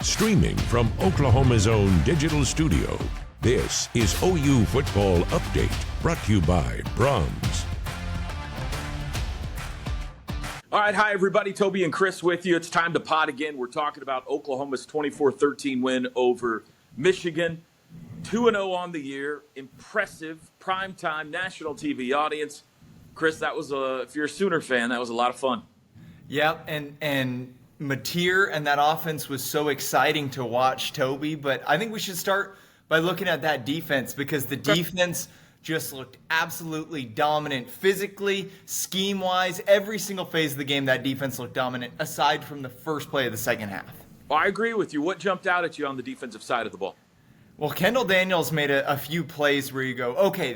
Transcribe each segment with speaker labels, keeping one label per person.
Speaker 1: Streaming from Oklahoma's own digital studio, this is OU Football Update, brought to you by Brahms.
Speaker 2: All right, hi everybody, Toby and Chris with you. It's time to pod again. We're talking about Oklahoma's 24-13 win over Michigan. 2-0 on the year, impressive primetime national TV audience. Chris, that was if you're a Sooner fan, that was a lot of fun.
Speaker 3: Yep, and Mateer and that offense was so exciting to watch, Toby. But I think we should start by looking at that defense, because the defense just looked absolutely dominant physically, scheme-wise. Every single phase of the game, that defense looked dominant, aside from the first play of the second half.
Speaker 2: Well, I agree with you. What jumped out at you on the defensive side of the ball?
Speaker 3: Well, Kendall Daniels made a few plays where you go, okay,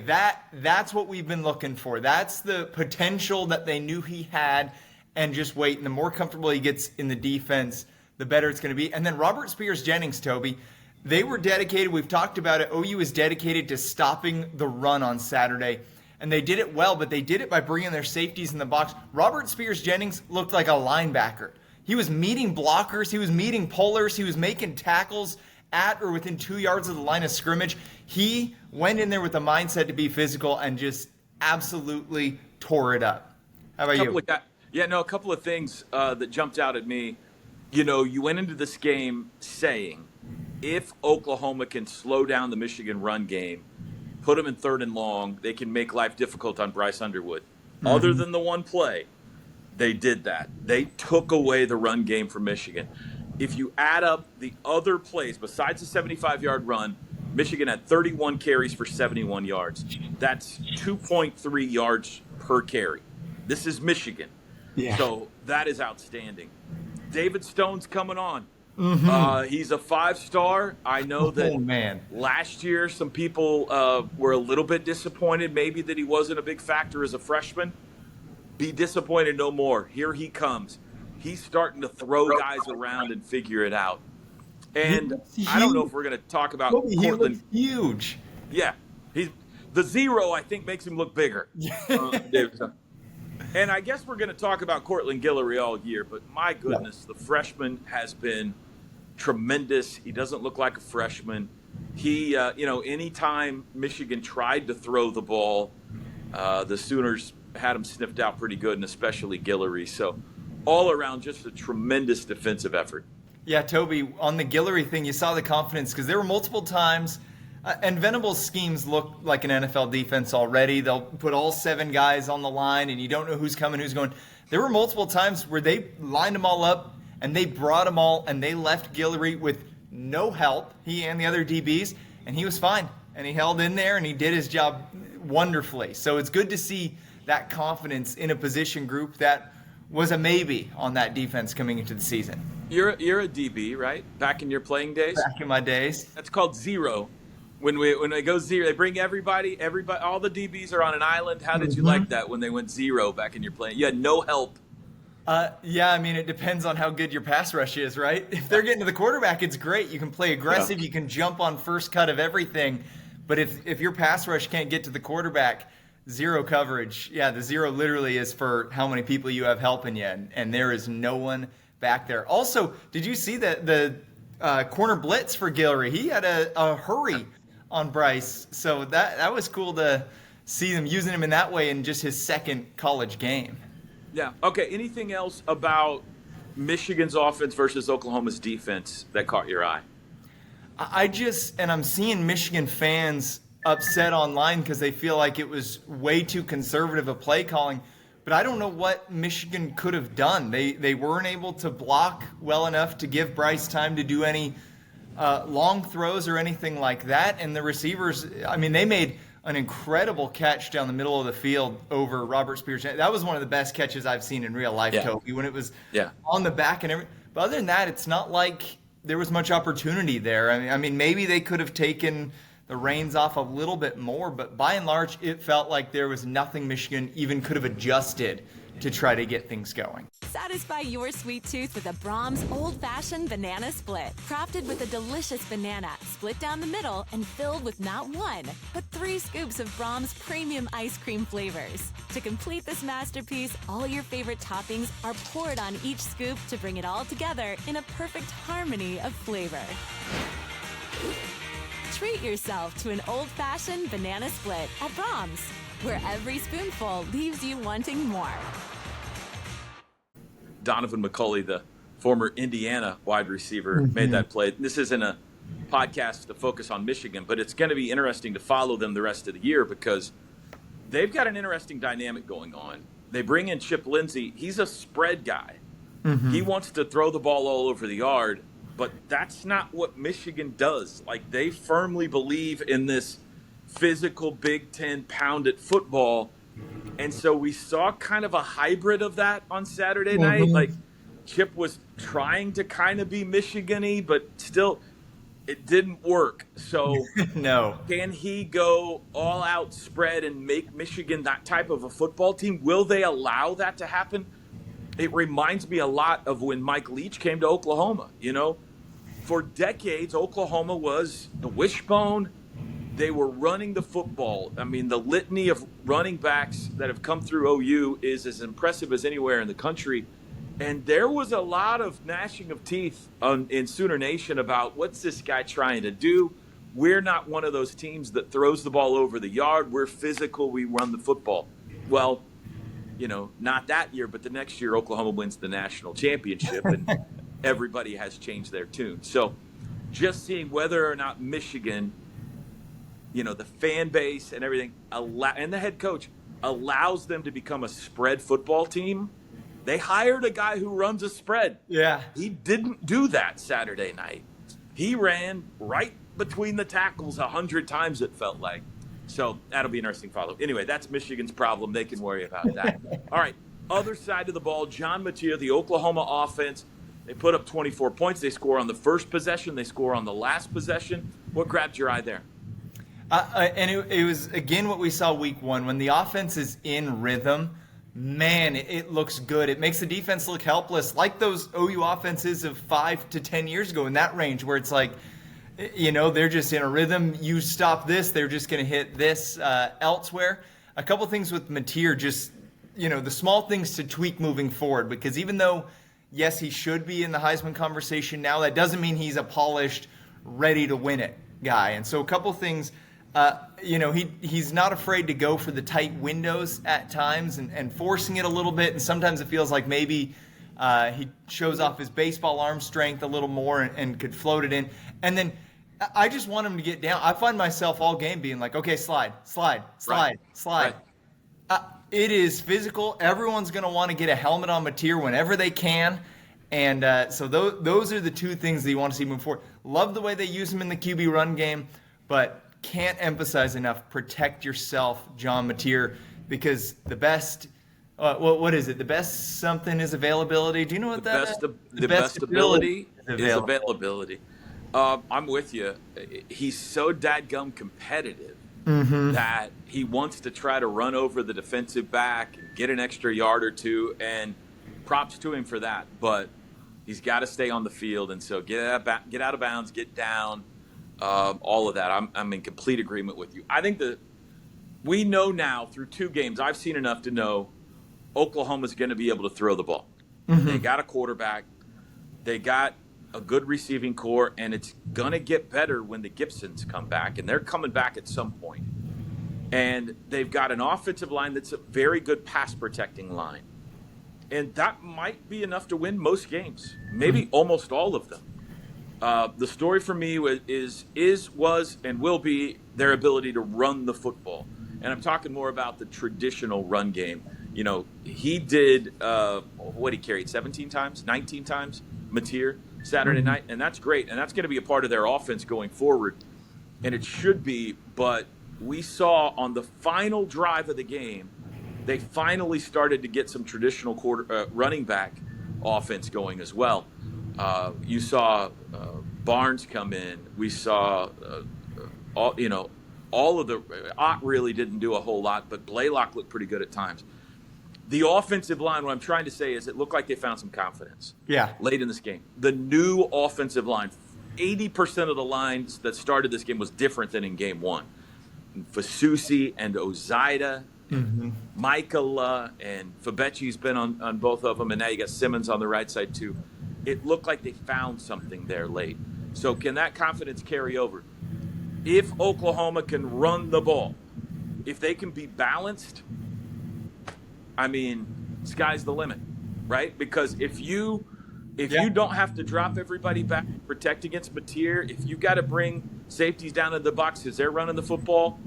Speaker 3: that's what we've been looking for. That's the potential that they knew he had. And just wait. And the more comfortable he gets in the defense, the better it's going to be. And then Robert Spears-Jennings, Toby, they were dedicated. We've talked about it. OU is dedicated to stopping the run on Saturday. And they did it well, but they did it by bringing their safeties in the box. Robert Spears-Jennings looked like a linebacker. He was meeting blockers. He was meeting pullers. He was making tackles at or within 2 yards of the line of scrimmage. He went in there with the mindset to be physical and just absolutely tore it up. How about you?
Speaker 2: A couple of things that jumped out at me. You know, you went into this game saying, if Oklahoma can slow down the Michigan run game, put them in 3rd and long, they can make life difficult on Bryce Underwood. Mm-hmm. Other than the one play, they did that. They took away the run game from Michigan. If you add up the other plays, besides the 75-yard run, Michigan had 31 carries for 71 yards. That's 2.3 yards per carry. This is Michigan. Yeah. So that is outstanding. David Stone's coming on. Mm-hmm. He's a 5-star. I know that last year some people were a little bit disappointed maybe that he wasn't a big factor as a freshman. Be disappointed no more. Here he comes. He's starting to throw guys around and figure it out. And I don't know if we're going to talk about Cortland.
Speaker 3: Huge.
Speaker 2: Yeah. The 0, I think, makes him look bigger. And I guess we're going to talk about Cortland Guillory all year, but my goodness, the freshman has been tremendous. He doesn't look like a freshman. He, anytime Michigan tried to throw the ball, the Sooners had him sniffed out pretty good, and especially Guillory. So all around, just a tremendous defensive effort.
Speaker 3: Yeah, Toby, on the Guillory thing, you saw the confidence, because there were multiple times and Venables' schemes look like an NFL defense already. They'll put all 7 guys on the line, and you don't know who's coming, who's going. There were multiple times where they lined them all up, and they brought them all, and they left Guillory with no help, he and the other DBs, and he was fine. And he held in there, and he did his job wonderfully. So it's good to see that confidence in a position group that was a maybe on that defense coming into the season.
Speaker 2: You're a DB, right? Back in your playing days?
Speaker 3: Back in my days.
Speaker 2: That's called zero. When they go zero, they bring everybody, all the DBs are on an island. How did you like that when they went zero back in your playing? You had no help.
Speaker 3: Yeah, I mean, it depends on how good your pass rush is, right? If they're getting to the quarterback, it's great. You can play aggressive. Yeah. You can jump on first cut of everything. But if your pass rush can't get to the quarterback, zero coverage. Yeah, the 0 literally is for how many people you have helping you, and there is no one back there. Also, did you see the corner blitz for Guillory? He had a hurry on Bryce. So that was cool to see them using him in that way in just his second college game.
Speaker 2: Yeah. Okay, anything else about Michigan's offense versus Oklahoma's defense that caught your eye?
Speaker 3: I'm seeing Michigan fans upset online because they feel like it was way too conservative a play calling. But I don't know what Michigan could have done. They weren't able to block well enough to give Bryce time to do any long throws or anything like that. And the receivers, I mean, they made an incredible catch down the middle of the field over Robert Spears. That was one of the best catches I've seen in real life, Toby, when it was on the back and everything. But other than that, it's not like there was much opportunity there. I mean, maybe they could have taken the reins off a little bit more, but by and large, it felt like there was nothing Michigan even could have adjusted to try to get things going.
Speaker 4: Satisfy your sweet tooth with a Brahms Old-Fashioned Banana Split. Crafted with a delicious banana, split down the middle and filled with not 1, but 3 scoops of Brahms premium ice cream flavors. To complete this masterpiece, all your favorite toppings are poured on each scoop to bring it all together in a perfect harmony of flavor. Treat yourself to an old-fashioned banana split at Brahms, where every spoonful leaves you wanting more.
Speaker 2: Donovan McCulley, the former Indiana wide receiver, made that play. This isn't a podcast to focus on Michigan, but it's going to be interesting to follow them the rest of the year because they've got an interesting dynamic going on. They bring in Chip Lindsey. He's a spread guy. He wants to throw the ball all over the yard, but that's not what Michigan does. Like, they firmly believe in this physical Big Ten pounded football. And so we saw kind of a hybrid of that on Saturday night. Like, Chip was trying to kind of be Michigan-y, but still it didn't work. So
Speaker 3: No.
Speaker 2: Can he go all out spread and make Michigan that type of a football team? Will they allow that to happen? It reminds me a lot of when Mike Leach came to Oklahoma. You know, for decades, Oklahoma was the wishbone. They were running the football. I mean, the litany of running backs that have come through OU is as impressive as anywhere in the country. And there was a lot of gnashing of teeth in Sooner Nation about what's this guy trying to do. We're not one of those teams that throws the ball over the yard. We're physical. We run the football. Well, you know, not that year, but the next year Oklahoma wins the national championship, and everybody has changed their tune. So just seeing whether or not Michigan, you know, the fan base and everything, and the head coach allows them to become a spread football team. They hired a guy who runs a spread.
Speaker 3: Yeah.
Speaker 2: He didn't do that Saturday night. He ran right between the tackles 100 times, it felt like. So that'll be an interesting follow. Anyway, that's Michigan's problem. They can worry about that. All right, other side of the ball, John Mateer, the Oklahoma offense. They put up 24 points. They score on the first possession. They score on the last possession. What grabbed your eye there?
Speaker 3: And it was, again, what we saw week 1. When the offense is in rhythm, man, it looks good. It makes the defense look helpless, like those OU offenses of 5 to 10 years ago in that range where it's like, you know, they're just in a rhythm. You stop this, they're just going to hit this elsewhere. A couple things with Mateer, just, you know, the small things to tweak moving forward, because even though, yes, he should be in the Heisman conversation now, that doesn't mean he's a polished, ready to win it guy. And so a couple things, you know, he's not afraid to go for the tight windows at times and forcing it a little bit. And sometimes it feels like maybe he shows off his baseball arm strength a little more and could float it in. And then I just want him to get down. I find myself all game being like, okay, slide. Right. It is physical. Everyone's going to want to get a helmet on Mateer whenever they can. And so those are the two things that you want to see moving forward. Love the way they use him in the QB run game, but can't emphasize enough, protect yourself, John Mateer, because the best what is it? The best something is availability. Do you know what that is?
Speaker 2: The best ability is availability. I'm with you. He's so dadgum competitive that he wants to try to run over the defensive back and get an extra yard or two, and props to him for that. But he's got to stay on the field, and so get out of bounds, get down, all of that. I'm in complete agreement with you. I think we know now through 2 games, I've seen enough to know Oklahoma's going to be able to throw the ball. They got a quarterback. They got a good receiving core, and it's going to get better when the Gibsons come back, and they're coming back at some point. And they've got an offensive line that's a very good pass-protecting line. And that might be enough to win most games, maybe almost all of them. The story for me was, and will be their ability to run the football. And I'm talking more about the traditional run game. You know, he did, he carried 17 times, 19 times, Mateer, Saturday night, and that's great. And that's going to be a part of their offense going forward. And it should be, but we saw on the final drive of the game, they finally started to get some traditional running back offense going as well. You saw Barnes come in. We saw, all of the Ott really didn't do a whole lot, but Blaylock looked pretty good at times. The offensive line, what I'm trying to say is it looked like they found some confidence
Speaker 3: Yeah.
Speaker 2: late in this game. The new offensive line, 80% of the lines that started this game was different than in game one. Fasusi and Ozaida, and Michaela and Fabecci's been on both of them, and now you got Simmons on the right side too. It looked like they found something there late. So can that confidence carry over? If Oklahoma can run the ball, if they can be balanced, I mean, sky's the limit, right? Because if you don't have to drop everybody back, protect against Mateer, if you got to bring safeties down in the box because they're running the football,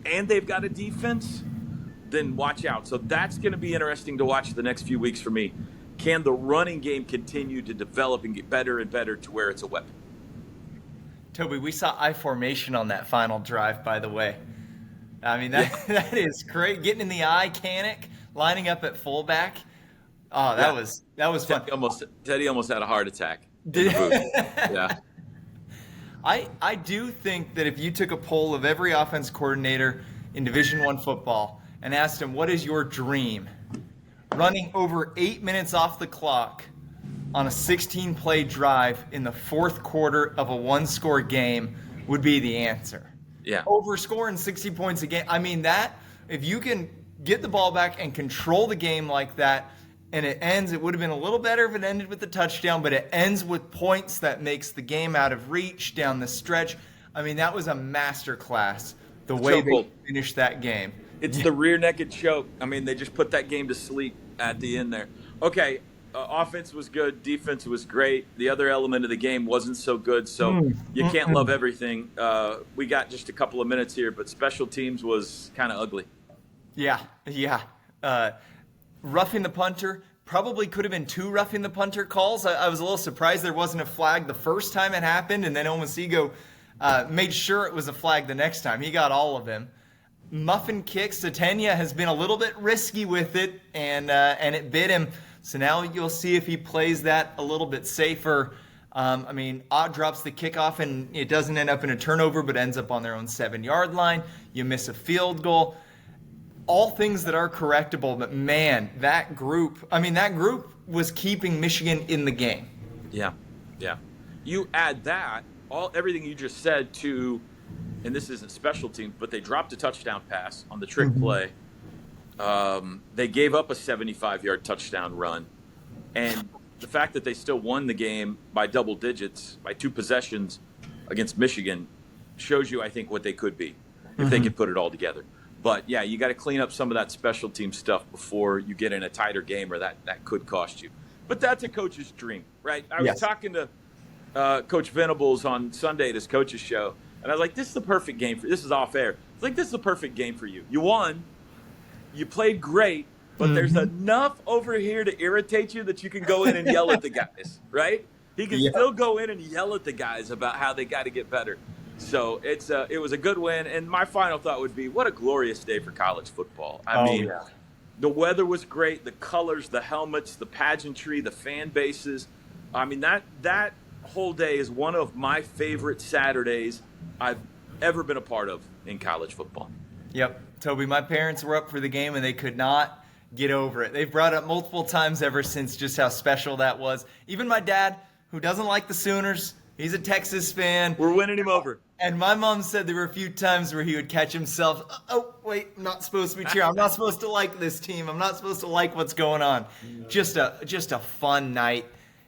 Speaker 2: and they've got a defense, then watch out. So that's going to be interesting to watch the next few weeks for me. Can the running game continue to develop and get better and better to where it's a weapon?
Speaker 3: Toby, we saw I formation on that final drive, by the way. I mean, that is great. Getting in the I canic, lining up at fullback. Oh, that was fun.
Speaker 2: Teddy almost had a heart attack. Yeah.
Speaker 3: I do think that if you took a poll of every offense coordinator in Division I football and asked him, what is your dream? Running over 8 minutes off the clock on a 16-play drive in the fourth quarter of a one-score game would be the answer.
Speaker 2: Yeah.
Speaker 3: Over scoring 60 points a game. I mean, that, if you can get the ball back and control the game like that, and it ends, it would have been a little better if it ended with a touchdown, but it ends with points that makes the game out of reach down the stretch. I mean, that was a masterclass, the way they finished that game.
Speaker 2: It's the rear naked choke. I mean, they just put that game to sleep at the end there. Okay, offense was good. Defense was great. The other element of the game wasn't so good, so you can't love everything. We got just a couple of minutes here, but special teams was kind of ugly.
Speaker 3: Yeah. Roughing the punter, probably could have been 2 roughing the punter calls. I was a little surprised there wasn't a flag the first time it happened, and then Omasigo made sure it was a flag the next time. He got all of them. Muffin kicks, Satenya has been a little bit risky with it, and it bit him. So now you'll see if he plays that a little bit safer. I mean, Ott drops the kickoff, and it doesn't end up in a turnover, but ends up on their own 7-yard line. You miss a field goal. All things that are correctable, but man, that group was keeping Michigan in the game.
Speaker 2: Yeah. You add that, everything you just said to, and this isn't special teams, but they dropped a touchdown pass on the trick play. They gave up a 75-yard touchdown run. And the fact that they still won the game by double digits, by 2 possessions against Michigan, shows you, I think, what they could be if they could put it all together. But, yeah, you got to clean up some of that special team stuff before you get in a tighter game, or that could cost you. But that's a coach's dream, right? I was talking to Coach Venables on Sunday at his coach's show, and I was like, this is the perfect game for – this is off air. It's like, this is the perfect game for you. You won. You played great, but there's enough over here to irritate you that you can go in and yell at the guys, right? He can still go in and yell at the guys about how they got to get better. So it was a good win, and my final thought would be, what a glorious day for college football. I mean, the weather was great, the colors, the helmets, the pageantry, the fan bases. I mean, that whole day is one of my favorite Saturdays I've ever been a part of in college football.
Speaker 3: Yep. Toby, my parents were up for the game, and they could not get over it. They've brought up multiple times ever since just how special that was. Even my dad, who doesn't like the Sooners, he's a Texas fan.
Speaker 2: We're winning him over.
Speaker 3: And my mom said there were a few times where he would catch himself, oh, wait, I'm not supposed to be cheering. I'm not supposed to like this team. I'm not supposed to like what's going on. Just a fun night.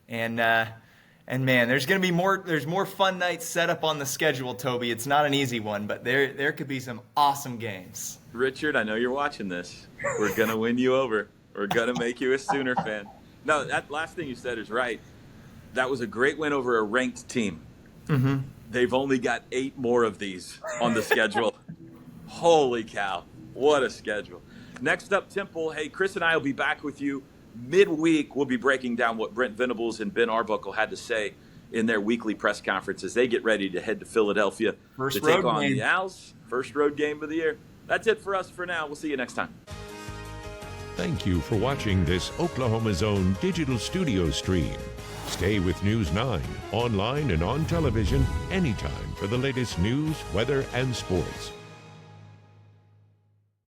Speaker 3: And man, there's more fun nights set up on the schedule, Toby. It's not an easy one, but there could be some awesome games.
Speaker 2: Richard, I know you're watching this. We're going to win you over. We're going to make you a Sooner fan. No, that last thing you said is right. That was a great win over a ranked team. They've only got 8 more of these on the schedule. Holy cow. What a schedule. Next up, Temple. Hey, Chris and I will be back with you midweek. We'll be breaking down what Brent Venables and Ben Arbuckle had to say in their weekly press conference as they get ready to head to Philadelphia to take on the Owls. First road game of the year. That's it for us for now. We'll see you next time.
Speaker 1: Thank you for watching this Oklahoma Zone digital studio stream. Stay with News 9, online and on television anytime for the latest news, weather, and sports.